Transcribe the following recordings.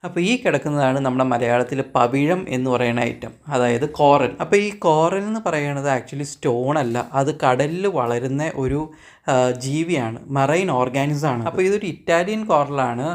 അപ്പോൾ ഈ കിടക്കുന്നതാണ് നമ്മുടെ മലയാളത്തിൽ പവിഴം എന്ന് പറയുന്ന ഐറ്റം, അതായത് കോറൽ. അപ്പോൾ ഈ കോറൽ എന്ന് പറയുന്നത് ആക്ച്വലി സ്റ്റോൺ അല്ല, അത് കടലിൽ വളരുന്ന ഒരു ജീവിയാണ്, മറൈൻ ഓർഗാനിസം ആണ്. അപ്പോൾ ഇതൊരു ഇറ്റാലിയൻ കോറലാണ്.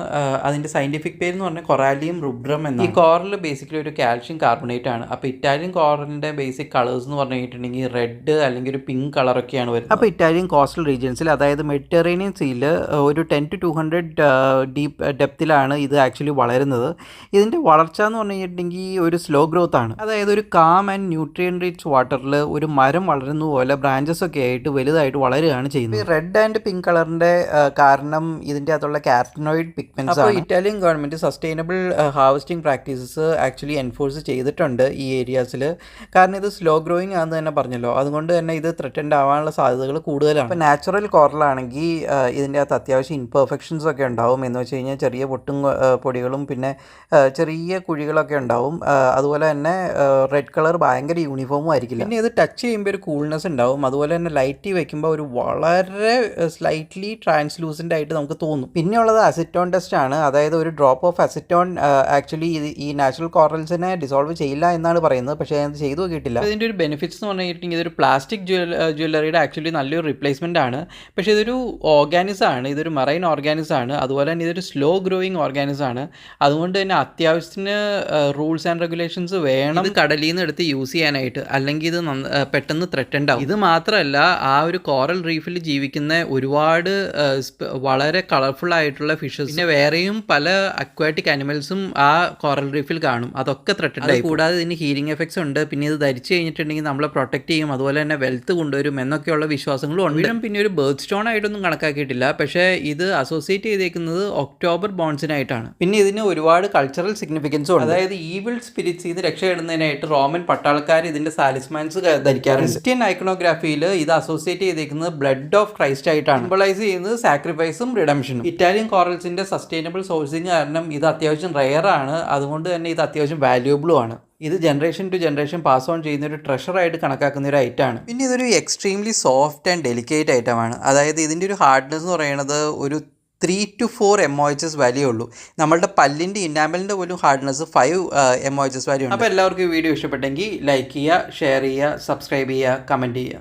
അതിൻ്റെ സയൻറ്റിഫിക് പേര് എന്ന് പറഞ്ഞാൽ കൊറാലിയം റുബ്രം എന്നാണ്. ഈ കോറൽ ബേസിക്കലി ഒരു കാൽഷ്യം കാർബണേറ്റ് ആണ്. അപ്പോൾ ഇറ്റാലിയൻ കോറലിൻ്റെ ബേസിക് കളേഴ്സ് എന്ന് പറഞ്ഞു കഴിഞ്ഞിട്ടുണ്ടെങ്കിൽ റെഡ് അല്ലെങ്കിൽ ഒരു പിങ്ക് കളറൊക്കെയാണ് വരുന്നത്. അപ്പോൾ ഇറ്റാലിയൻ കോസ്റ്റൽ റീജിയൻസിൽ, അതായത് മെഡിറ്ററേനിയൻ സീയിൽ ഒരു 10 to 200 ഡീപ്പ് ഡെപ്തിലാണ് ഇത് ആക്ച്വലി വളരുന്നത്. ഇതിൻ്റെ വളർച്ച എന്ന് പറഞ്ഞു കഴിഞ്ഞിട്ടുണ്ടെങ്കിൽ ഒരു സ്ലോ ഗ്രോത്ത് ആണ്. അതായത് ഒരു കാം ആൻഡ് ന്യൂട്രിയൻ റിച്ച് വാട്ടറിൽ ഒരു മരം വളരുന്ന പോലെ ബ്രാഞ്ചസ് ഒക്കെ ആയിട്ട് വലുതായിട്ട് വളരുകയാണ് ചെയ്യുന്നത്. റെഡ് ആൻഡ് പിങ്ക് കളറിൻ്റെ കാരണം ഇതിൻ്റെ അകത്തുള്ള കാരറ്റനോയിഡ് പിഗ്മെന്റ്സ് ആണ്. Italian government sustainable harvesting practices actually enforce ചെയ്തിട്ടുണ്ട് ഈ ഏരിയാസിൽ. കാരണം ഇത് സ്ലോ ഗ്രോയിങ് ആണെന്ന് തന്നെ പറഞ്ഞല്ലോ, അതുകൊണ്ട് തന്നെ ഇത് ത്രെറ്റൻഡ് ആവാനുള്ള സാധ്യതകൾ കൂടുതലാണ്. ഇപ്പോൾ നാച്ചുറൽ കോറലാണെങ്കിൽ ഇതിൻ്റെ അകത്ത് അത്യാവശ്യം ഇൻപെർഫെക്ഷൻസ് ഒക്കെ ഉണ്ടാവും. എന്ന് വെച്ച് കഴിഞ്ഞാൽ ചെറിയ പൊടികളും പിന്നെ ചെറിയ കുഴികളൊക്കെ ഉണ്ടാവും. അതുപോലെ തന്നെ റെഡ് കളർ ഭയങ്കര യൂണിഫോമും ആയിരിക്കില്ല. പിന്നെ ഇത് ടച്ച് ചെയ്യുമ്പോൾ ഒരു കൂൾനെസ് ഉണ്ടാവും. അതുപോലെ തന്നെ ലൈറ്റിൽ വയ്ക്കുമ്പോൾ ഒരു വളരെ സ്ലൈറ്റ്ലി ട്രാൻസ്ലൂസൻ്റ് ആയിട്ട് നമുക്ക് തോന്നും. പിന്നെയുള്ളത് അസിറ്റോൺ ടെസ്റ്റ് ആണ്. അതായത് ഒരു ഡ്രോപ്പ് ഓഫ് അസിറ്റോൺ ആക്ച്വലി ഈ നാച്ചുറൽ കോറൽസിനെ ഡിസോൾവ് ചെയ്യില്ല എന്നാണ് പറയുന്നത്, പക്ഷേ അത് ചെയ്തു നോക്കിയിട്ടില്ല. ഇതിൻ്റെ ഒരു ബെനിഫിറ്റ്സ് എന്ന് പറഞ്ഞിട്ടുണ്ടെങ്കിൽ ഇതൊരു പ്ലാസ്റ്റിക് ജ്വല്ലറിയുടെ ആക്ച്വലി നല്ലൊരു റീപ്ലേസ്മെൻ്റ് ആണ്. പക്ഷേ ഇതൊരു ഓർഗാനിസം ആണ്, ഇതൊരു മറൈൻ ഓർഗാനിസം ആണ്. അതുപോലെ തന്നെ ഇതൊരു സ്ലോ ഗ്രോയിങ് ഓർഗാനിസം ആണ്. അതുകൊണ്ട് തന്നെ അത്യാവശ്യത്തിന് റൂൾസ് ആൻഡ് റെഗുലേഷൻസ് വേണം ഇത് കടലിൽ നിന്ന് എടുത്ത് യൂസ് ചെയ്യാനായിട്ട്, അല്ലെങ്കിൽ ഇത് പെട്ടെന്ന് ത്രെറ്റൻഡ് ആവും. ഇത് മാത്രമല്ല, ആ ഒരു കോറൽ റീഫിൽ ജീവിക്കുന്ന ഒരുപാട് വളരെ കളർഫുൾ ആയിട്ടുള്ള ഫിഷസ്, പിന്നെ വേറെയും പല അക്വാറ്റിക് അനിമൽസും ആ കോറൽ റീഫിൽ കാണും. അതൊക്കെ ത്രെറ്റൻഡ് ആയി. കൂടാതെ ഇതിന് ഹീലിംഗ് എഫക്ട്സ് ഉണ്ട്. പിന്നെ ഇത് ധരിച്ചു കഴിഞ്ഞിട്ടുണ്ടെങ്കിൽ നമ്മളെ പ്രൊട്ടക്ട് ചെയ്യും, അതുപോലെ തന്നെ വെൽത്ത് കൊണ്ടുവരും എന്നൊക്കെയുള്ള വിശ്വാസങ്ങളും ഉണ്ട്. പിന്നെ ഒരു ബേർത്ത് സ്റ്റോൺ ആയിട്ടൊന്നും കണക്കാക്കിയിട്ടില്ല, പക്ഷേ ഇത് അസോസിയേറ്റ് ചെയ്തേക്കുന്നത് ഒക്ടോബർ ബോൺസിനായിട്ടാണ്. പിന്നെ ഇതിന് ഒരുപാട് കൾച്ചറൽ സിഗ്നിഫിക്കൻസും ഉണ്ട്. അതായത് ഈവിൾ സ്പിരിറ്റ്സ് ഇത് രക്ഷയിടുന്നതിനായിട്ട് റോമൻ പട്ടാളക്കാർ ഇതിന്റെ സാലിസ്മാൻസ് ധരിക്കാറുണ്ട്. ക്രിസ്ത്യൻ ഐക്കണോഗ്രാഫിയിൽ ഇത് അസോസിയേറ്റ് ചെയ്തേക്കുന്നത് ബ്ലഡ് ഓഫ് ക്രൈസ്റ്റ് ആയിട്ടാണ്. സിംബലൈസ് ചെയ്യുന്നത് സാക്രിഫൈസും റിഡംഷനും. ഇറ്റാലിയൻ കോറൽസിന്റെ സസ്റ്റൈനബിൾ സോഴ്സിങ് കാരണം ഇത് അത്യാവശ്യം റെയർ ആണ്. അതുകൊണ്ട് തന്നെ ഇത് അത്യാവശ്യം വാല്യൂബിളും ആണ്. ഇത് generation to generation pass on ചെയ്യുന്ന ഒരു ട്രഷറായിട്ട് കണക്കാക്കുന്ന ഒരു ഐറ്റമാണ്. പിന്നെ ഇതൊരു എക്സ്ട്രീംലി സോഫ്റ്റ് ആൻഡ് ഡെലിക്കേറ്റ് ഐറ്റമാണ്. അതായത് ഇതിൻ്റെ ഒരു ഹാർഡ്നെസ് എന്ന് പറയുന്നത് ഒരു 3 to 4 MOHs വാല്യൂ ഉള്ളൂ. നമ്മളുടെ പല്ലിൻ്റെ ഇനാമലിൻ്റെ പോലും ഹാർഡ്നെസ് 5 MOHs വാല്യൂ ഉണ്ട്. അപ്പോൾ എല്ലാവർക്കും ഈ വീഡിയോ ഇഷ്ടപ്പെട്ടെങ്കിൽ ലൈക്ക് ചെയ്യുക, ഷെയർ ചെയ്യുക, സബ്സ്ക്രൈബ് ചെയ്യുക, കമൻറ്റ് ചെയ്യുക.